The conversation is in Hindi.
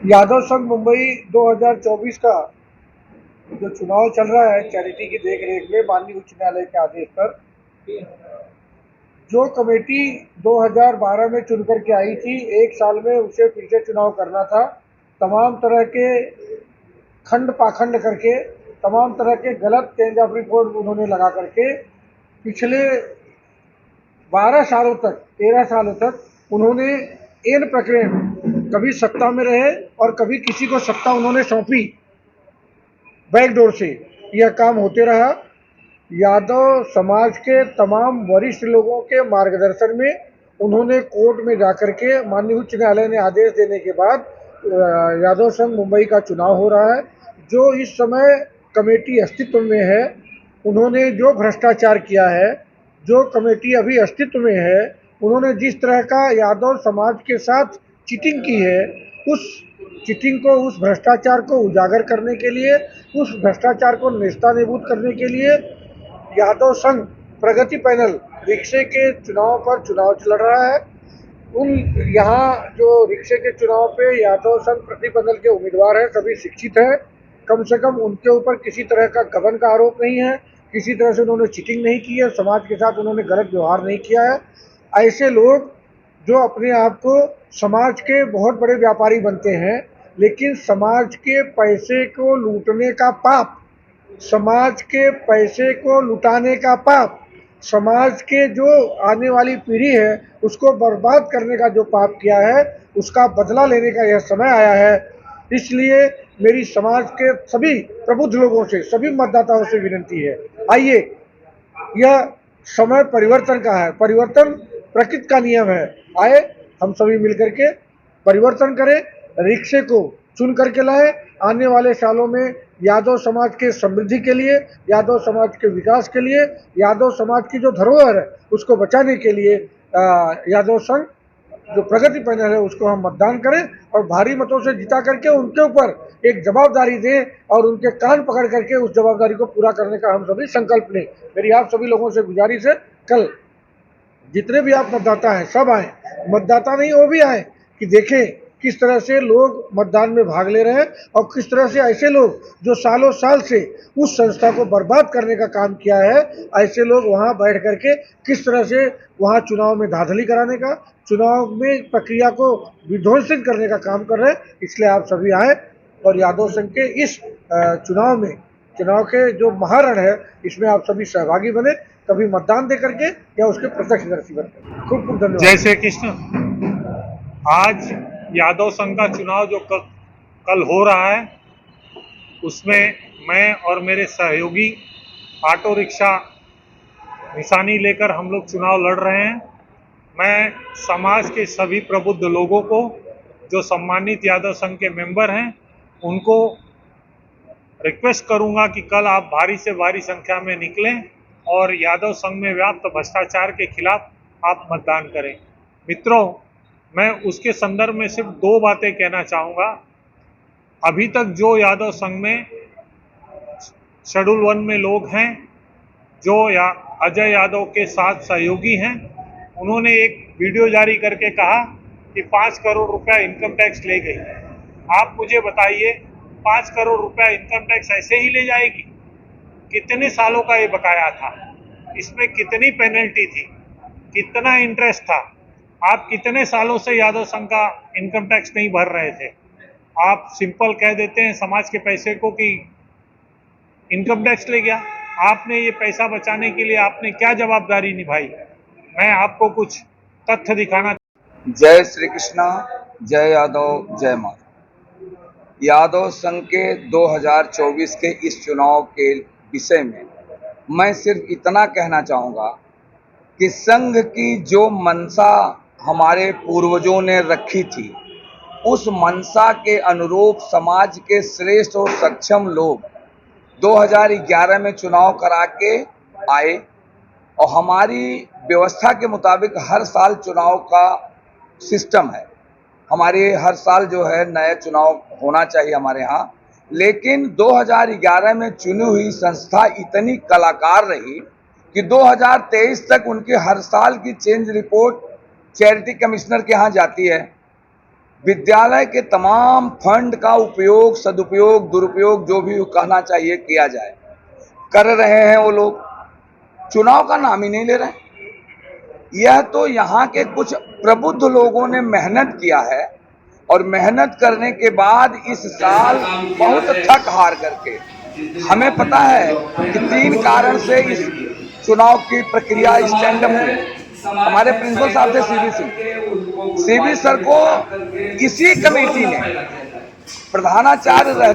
यादव संघ मुंबई 2024 का जो चुनाव चल रहा है चैरिटी की देखरेख में माननीय उच्च न्यायालय के आदेश पर जो कमेटी 2012 में चुन करके आई थी, एक साल में उसे फिर से चुनाव करना था। तमाम तरह के खंड पाखंड करके, तमाम तरह के गलत चेंज ऑफ रिपोर्ट उन्होंने लगा करके पिछले 12 सालों तक, 13 सालों तक उन्होंने इन प्रक्रिया में कभी सत्ता में रहे और कभी किसी को सत्ता उन्होंने सौंपी बैकडोर से। यह काम होते रहा। यादव समाज के तमाम वरिष्ठ लोगों के मार्गदर्शन में उन्होंने कोर्ट में जाकर के माननीय उच्च न्यायालय ने आदेश देने के बाद यादव संघ मुंबई का चुनाव हो रहा है। जो इस समय कमेटी अस्तित्व में है, उन्होंने जो भ्रष्टाचार किया है, जो कमेटी अभी अस्तित्व में है, उन्होंने जिस तरह का यादव समाज के साथ चीटिंग की है, उस चीटिंग को, उस भ्रष्टाचार को उजागर करने के लिए, उस भ्रष्टाचार को नेस्तनाबूद करने के लिए यादव संघ प्रगति पैनल रिक्शे के चुनाव पर चुनाव लड़ रहा है। उन यहाँ जो रिक्शे के चुनाव पे यादव संघ प्रगति पैनल के उम्मीदवार हैं, सभी शिक्षित हैं। कम से कम उनके ऊपर किसी तरह का गबन का आरोप नहीं है, किसी तरह से उन्होंने चीटिंग नहीं की है, समाज के साथ उन्होंने गलत व्यवहार नहीं किया है। ऐसे लोग जो अपने आप को समाज के बहुत बड़े व्यापारी बनते हैं, लेकिन समाज के पैसे को लूटने का पाप, समाज के पैसे को लुटाने का पाप, समाज के जो आने वाली पीढ़ी है उसको बर्बाद करने का जो पाप किया है, उसका बदला लेने का यह समय आया है। इसलिए मेरी समाज के सभी प्रबुद्ध लोगों से, सभी मतदाताओं से विनती है, आइए, यह समय परिवर्तन का है, परिवर्तन प्रकृति का नियम है। आए हम सभी मिलकर के परिवर्तन करें, रिक्शे को चुन करके लाएं। आने वाले सालों में यादव समाज के समृद्धि के लिए, यादव समाज के विकास के लिए, यादव समाज की जो धरोहर है उसको बचाने के लिए यादव संघ जो प्रगति पैनल है उसको हम मतदान करें और भारी मतों से जिता करके उनके ऊपर एक जवाबदारी दें और उनके कान पकड़ करके उस जवाबदारी को पूरा करने का हम सभी संकल्प लें। मेरी आप सभी लोगों से गुजारिश है, कल जितने भी आप मतदाता हैं सब आए, मतदाता नहीं वो भी आए कि देखें किस तरह से लोग मतदान में भाग ले रहे हैं और किस तरह से ऐसे लोग जो सालों साल से उस संस्था को बर्बाद करने का काम किया है, ऐसे लोग वहां बैठ करके किस तरह से वहां चुनाव में धांधली कराने का, चुनाव में प्रक्रिया को विध्वंसित करने का काम कर रहे हैं। इसलिए आप सभी आए और यादव संघ के इस चुनाव में, चुनाव के जो महारण है, इसमें आप सभी सहभागी बने, कभी मतदान दे करके या उसके प्रत्यक्षदर्शी बनकर। खूब खूब धन्यवाद। जय श्री कृष्ण। आज यादव संघ का चुनाव जो कल हो रहा है, उसमें मैं और मेरे सहयोगी ऑटो रिक्शा निशानी लेकर हम लोग चुनाव लड़ रहे हैं। मैं समाज के सभी प्रबुद्ध लोगों को, जो सम्मानित यादव संघ के मेंबर हैं, उनको रिक्वेस्ट करूंगा कि कल आप भारी से भारी संख्या में निकलें और यादव संघ में व्याप्त भ्रष्टाचार के खिलाफ आप मतदान करें। मित्रों, मैं उसके संदर्भ में सिर्फ दो बातें कहना चाहूँगा। अभी तक जो यादव संघ में शेड्यूल 1 में लोग हैं, जो अजय यादव के साथ सहयोगी हैं, उन्होंने एक वीडियो जारी करके कहा कि 5 करोड़ रुपया इनकम टैक्स ले गई। आप मुझे बताइए, 5 करोड़ रुपया इनकम टैक्स ऐसे ही ले जाएगी? कितने सालों का ये बकाया था? इसमें कितनी पेनल्टी थी? कितना इंटरेस्ट था? आप कितने सालों से यादव संघ का इनकम टैक्स नहीं भर रहे थे? आप सिंपल कह देते हैं समाज के पैसे को कि इनकम टैक्स ले गया। आपने ये पैसा बचाने के लिए आपने क्या जवाबदारी निभाई? मैं आपको कुछ तथ्य दिखाना। जय श्री कृष्णा, जय यादव, जय माता। यादव संघ के 2024 के इस चुनाव के विषय में मैं सिर्फ इतना कहना चाहूँगा कि संघ की जो मंशा हमारे पूर्वजों ने रखी थी, उस मंशा के अनुरूप समाज के श्रेष्ठ और सक्षम लोग 2011 में चुनाव करा के आए और हमारी व्यवस्था के मुताबिक हर साल चुनाव का सिस्टम है। हमारे हर साल जो है नया चुनाव होना चाहिए हमारे यहाँ, लेकिन 2011 में चुनी हुई संस्था इतनी कलाकार रही कि 2023 तक उनकी हर साल की चेंज रिपोर्ट चैरिटी कमिश्नर के यहाँ जाती है। विद्यालय के तमाम फंड का उपयोग, सदुपयोग, दुरुपयोग जो भी कहना चाहिए किया जाए, कर रहे हैं वो लोग। चुनाव का नाम ही नहीं ले रहे। यह तो यहाँ के कुछ प्रबुद्ध लोगों ने मेहनत किया है और मेहनत करने के बाद इस साल बहुत थक हार करके, हमें पता है कि 3 कारण से इस चुनाव की प्रक्रिया स्टैंड अप हुई। हमारे प्रिंसिपल साहब थे सीबी सर को इसी कमेटी ने प्रधानाचार्य रह